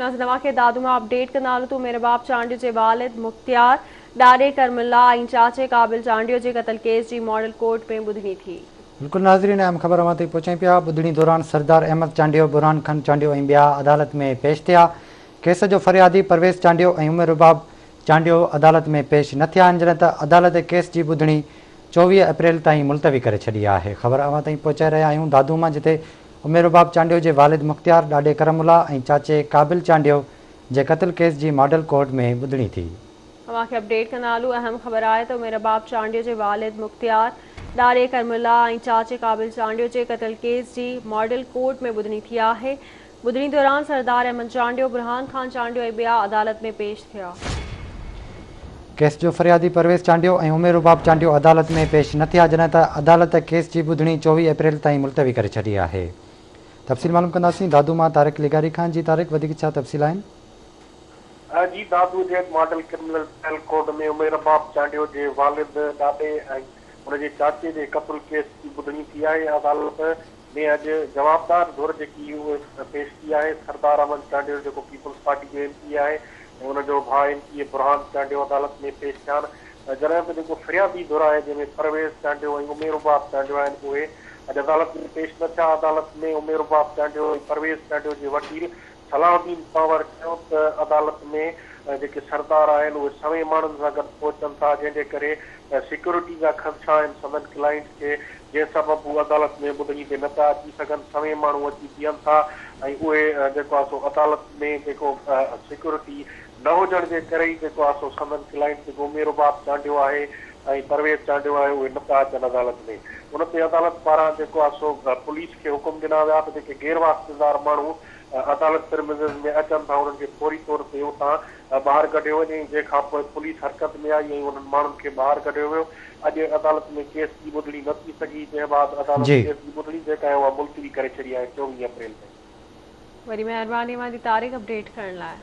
नवा के दादूमा अपडेट कनाल तो मेरे बाप चांडियो जे वालिद मुख्तियार ॾाॾे करमुल्ला ऐं चाचे काबिल चांडियो जे क़त्ल केस जी मॉडल कोर्ट में ॿुधणी थी। बिल्कुल नाज़रीन, अहम ख़बर अवां ताईं पहुचाई पिया। ॿुधणी दौरान सरदार अहमद चांडियो, बुरहान खान चांडियो ऐं ॿिया अदालत में पेश थिया। केस जो फरियादी परवेज़ चांडियो ऐं उमर रुबाब चांडियो अदालत में पेश न थिया आहिनि, जॾहिं त अदालत केस जी ॿुधणी 24 अप्रैल ताईं मुलतवी करे छॾी आहे। ख़बर अवां ताईं पहुचाए रहिया आहियूं दादूमा, जिते उमर रुबाब चांडियो जे वालिद मुख्तियार, ॾाॾे करमुल्ला ऐं चाचे काबिल चांडियो जे क़त्ल केस जी मॉडल कोर्ट में ॿुधणी थी। अवां खे अपडेट कनालू अहम ख़बर आहे तो मेरे बाप चांडियो जे वालिद मुख्तियार, ॾाॾे करमुल्ला ऐं चाचे काबिल चांडियो जे क़त्ल केस जी मॉडल कोर्ट में ॿुधणी थी आहे। ॿुधणी दौरान सरदार अहमद चांडियो, बुरहान खान चांडियो ऐं ॿिया अदालत में पेश थिया। केस जो फरियादी परवेज़ चांडियो ऐं उमर रुबाब चांडियो अदालत में पेश न थिया, जॾहिं त अदालत केस जी ॿुधणी 24 अप्रैल ताईं मुलतवी करे छॾी आहे। तफ़सील मालूम कंदासीं दादूमा तारिक लिगारी खान जी। तारिक, वधीक छा तफ़सील आहिनि? जी, दादू जे मॉडल क्रिमिनल ट्रायल कोर्ट में उमर रुबाब चांडियो जे वालिद, ॾाॾे ऐं उनजे चाचे जे क़त्ल केस जी ॿुधणी थी आहे। अदालत में अॼु जवाबदार धुर जेकी उहे पेश की आहे। सरदार अहमद चांडियो जेको पीपल्स पार्टी जो MP आहे ऐं उनजो भाउ MP बुरहान चांडियो अदालत में पेश थिया आहिनि। जॾहिं बि जेको फरियादी धुर आहे, जंहिंमें परवेज़ चांडियो ऐं उमर रुबाब चांडियो आहिनि, उहे अॼु अदालत में पेश न थिया। अदालत में उमर रुबाब चांडियो ऐं परवेज़ चांडियो जे वकील सलाहुद्दीन पवर चयो त अदालत में जेके सरदार आहिनि उहे सवें माण्हुनि सां गॾु पहुचनि था, जंहिंजे करे सिक्योरिटी जा ख़दशा आहिनि संदनि क्लाइंट खे, जंहिं सबबु अदालत में ॿुधणी ते न था अची सघनि। सवें माण्हू अची बीहनि था ऐं उहे जेको आहे सो अदालत में जेको सिक्योरिटी न हुजण जे करे ई जेको आहे सो संदनि क्लाइंट जेको उमर रुबाब चांडियो आहे ऐं परवेज़ चांडियो आहे, उहे न था अचनि अदालत में। उन ते अदालत पारां जेको आहे सो पुलिस खे हुकुम ॾिना विया त जेके गैर वास्तेदार माण्हू अदालत प्रिमिसिस में अचनि था, उन्हनि खे फौरी तौर ते उतां ॿाहिरि कढियो वञे। जंहिंखां पोइ पुलिस हरकत में आई ऐं उन्हनि माण्हुनि खे ॿाहिरि कढियो वियो। अॼु अदालत में केस जी ॿुधणी न थी सघी, जंहिं बाद अदालत केस जी ॿुधणी जेका आहे उहा मुलतवी करे छॾी आहे 24 अप्रैल ताईं। वरी महिरबानी मुंहिंजी तारीख़ अपडेट करण लाइ।